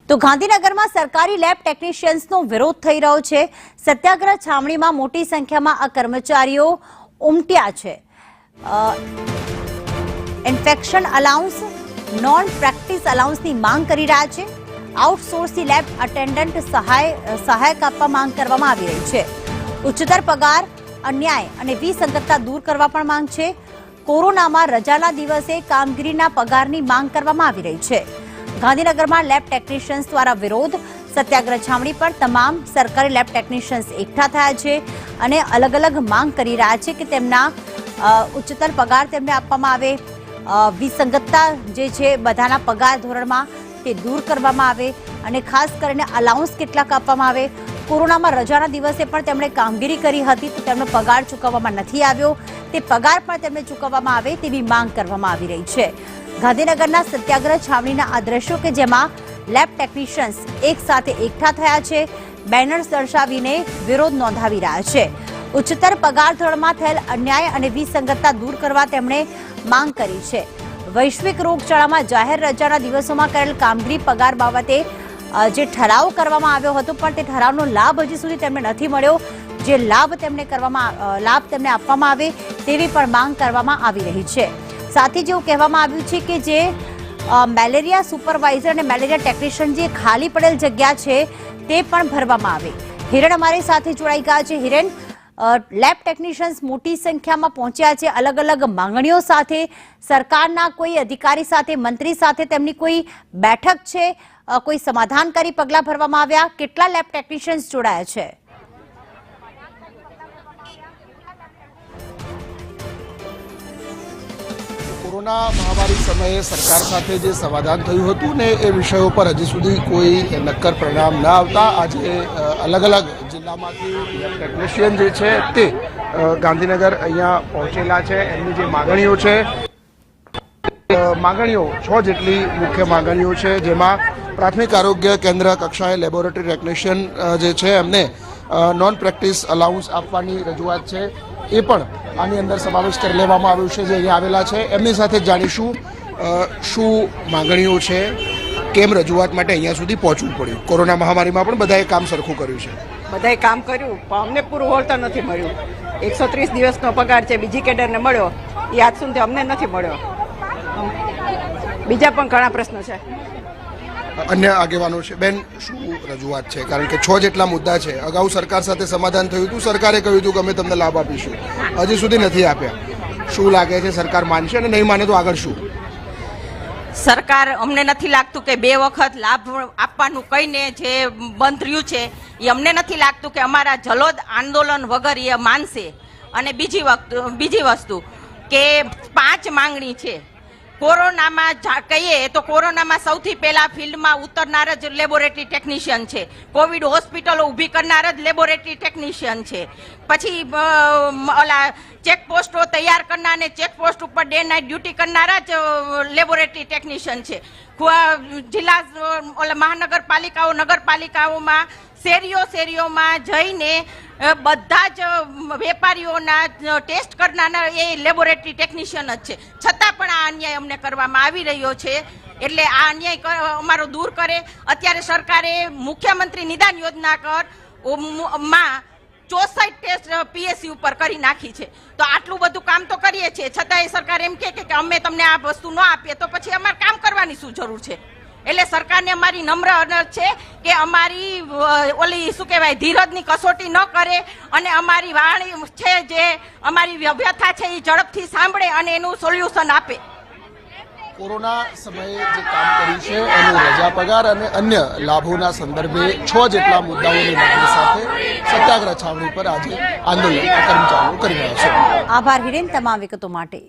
તો ગાંધીનગરમાં સરકારી લેબ ટેકનિશિયન્સનો વિરોધ થઈ રહ્યો છે। સત્યાગ્રહ છાવણીમાં મોટી સંખ્યામાં આ કર્મચારીઓ ઉમટ્યા છે। ઇન્ફેક્શન અલાઉન્સ, નોન પ્રેક્ટિસ અલાઉન્સની માંગ કરી રહ્યા છે। આઉટસોર્સથી લેબ અટેન્ડન્ટ સહાયક આપવા માંગ કરવામાં આવી રહી છે। ઉચ્ચતર પગાર, અન્યાય અને વિસંગતતા દૂર કરવા પણ માંગ છે। કોરોનામાં રજાના દિવસે કામગીરીના પગારની માંગ કરવામાં આવી રહી છે। ગાંધીનગરમાં લેબ ટેકનિશિયન્સ દ્વારા વિરોધ। સત્યાગ્રહ છાવણી પર તમામ સરકારી લેબ ટેકનિશિયન્સ એકઠા થયા છે અને અલગ અલગ માંગ કરી રહ્યા છે કે તેમના ઉચ્ચતર પગાર તેમને આપવામાં આવે, વિસંગતતા જે છે બધાના પગાર ધોરણમાં તે દૂર કરવામાં આવે અને ખાસ કરીને અલાઉન્સ કેટલાક આપવામાં આવે। કોરોનામાં રજાના દિવસે પણ તેમણે કામગીરી કરી હતી તો તેમનો પગાર ચૂકવવામાં નથી આવ્યો, તે પગાર પણ તેમને ચૂકવવામાં આવે તેવી માંગ કરવામાં આવી રહી છે। ગાંધીનગરના સત્યાગ્રહ છાવણીના આ દ્રશ્યો કે જેમાં લેબ ટેકનિશિયન્સ એક સાથે એકઠા થયા છે, બેનર્સ દર્શાવીને વિરોધ નોંધાવી રહ્યા છે। ઉચ્ચતર પગાર ધોરણમાં થયેલ અન્યાય અને વિસંગતતા દૂર કરવા તેમણે માંગ કરી છે। વૈશ્વિક રોગચાળામાં જાહેર રજાના દિવસોમાં કરેલ કામગીરી પગાર બાબતે જે ઠરાવ કરવામાં આવ્યો હતો પણ તે ઠરાવનો લાભ હજી સુધી તેમને નથી મળ્યો। જે લાભ તેમને આપવામાં આવે તેવી પણ માંગ કરવામાં આવી રહી છે। સાથે જેવું કહેવામાં આવ્યું છે કે જે મેલેરિયા સુપરવાઇઝર અને મેલેરિયા ટેકનિશિયન જે ખાલી પડેલ જગ્યા છે તે પણ ભરવામાં આવે। હિરણ અમારી સાથે જોડાઈ ગયા છે। હિરણ, લેબ ટેકનિશિયન્સ મોટી સંખ્યામાં પહોંચ્યા છે અલગ અલગ માંગણીઓ સાથે, સરકારના કોઈ અધિકારી સાથે, મંત્રી સાથે તેમની કોઈ બેઠક છે, કોઈ સમાધાનકારી પગલાં ભરવામાં આવ્યા? કેટલા લેબ ટેકનિશિયન્સ જોડાયા છે? કોરોના મહામારી સમયે સરકાર સાથે જે સમાધાન થયું હતું ને એ વિષયો પર હજી સુધી કોઈ નક્કર પરિણામ ન આવતા આજે અલગ અલગ જિલ્લામાંથી ટેકનિશિયન જે છે તે ગાંધીનગર અહીંયા પહોંચેલા છે। એમની જે માંગણીઓ છે, માંગણીઓ 6 જેટલી મુખ્ય માંગણીઓ છે, જેમાં પ્રાથમિક આરોગ્ય કેન્દ્ર કક્ષાએ લેબોરેટરી ટેકનિશિયન જે છે એમને નોન પ્રેક્ટિસ અલાઉન્સ આપવાની રજૂઆત છે, એ પણ આની અંદર સમાવેશ કરી લેવામાં આવ્યું છે। જે અહીંયા આવેલા છે એમની સાથે જાણીશું શું માંગણીઓ છે, કેમ રજૂઆત માટે અહીંયા સુધી પહોંચવું પડ્યું। કોરોના મહામારીમાં પણ બધાએ કામ સરખું કર્યું છે, બધાએ કામ કર્યું પણ અમને પૂરું વળતર નથી મળ્યું। 130 દિવસનો પગાર છે, બીજી કેડરને મળ્યો, એ આજ સુધી અમને નથી મળ્યો। બીજા પણ ઘણા પ્રશ્નો છે। અન્ય આગેવાનો છે। બેન, શું રજૂઆત છે? કારણ કે 6 જેટલા મુદ્દા છે। અગાઉ સરકાર સાથે સમાધાન થયું હતું, સરકારે કહ્યું હતું કે અમે તમને લાભ આપીશું, હજી સુધી નથી આપ્યા। શું લાગે છે સરકાર માનશે અને નહીં માને તો આગળ શું? સરકાર, અમને નથી લાગતું કે 2 વખત લાભ આપવાનું કહીને જે બંધ રહ્યું છે એ અમને નથી લાગતું કે અમારા જલોદ આંદોલન વગર એ માનશે। અને બીજી વસ્તુ કે 5 માંગણી છે। કોરોનામાં કહીએ તો કોરોનામાં સૌથી પહેલા ફિલ્ડમાં ઉતરનાર જ લેબોરેટરી ટેકનિશિયન છે, કોવિડ હોસ્પિટલો ઊભી કરનાર જ લેબોરેટરી ટેકનિશિયન છે, પછી ઓલા ચેકપોસ્ટો તૈયાર કરનાર અને ચેકપોસ્ટ ઉપર ડે નાઇટ ડ્યુટી કરનારા જ લેબોરેટરી ટેકનિશિયન છે। જિલ્લા મહાનગરપાલિકાઓ, નગરપાલિકાઓમાં શેરીઓમાં જઈને બધા જ વેપારીઓના ટેસ્ટ કરનારા એ લેબોરેટરી ટેકનિશિયન જ છે, છતાં પણ આ અન્યાય અમને કરવામાં આવી રહ્યો છે। એટલે આ અન્યાય અમારો દૂર કરે। અત્યારે સરકારે મુખ્યમંત્રી નિદાન યોજના માં 64 ટેસ્ટ પીએસસી ઉપર કરી નાખી છે, તો આટલું બધું કામ તો કરીએ છીએ છતાંય સરકાર એમ કહે કે અમે તમને આ વસ્તુ ન આપીએ તો પછી અમારે કામ કરવાની શું જરૂર છે? એટલે સરકારને અમારી નમ્ર અરજ છે કે અમારી ઓલી શું કહેવાય ધીરજની કસોટી ન કરે અને અમારી વાણી છે જે અમારી વ્યથા છે એ ઝડપથી સાંભળે અને એનું સોલ્યુશન આપે। કોરોના સમયે જે કામ કર્યું છે એનું રજા પગાર અને અન્ય લાભોના સંદર્ભે 6 જેટલા મુદ્દાઓની માંગણી સાથે સત્યાગ્રહ છાવણી પર આજે આંદોલન કર્મચારીઓ કરી રહ્યા છે। આભાર હિરેન તમામ વિગતો માટે।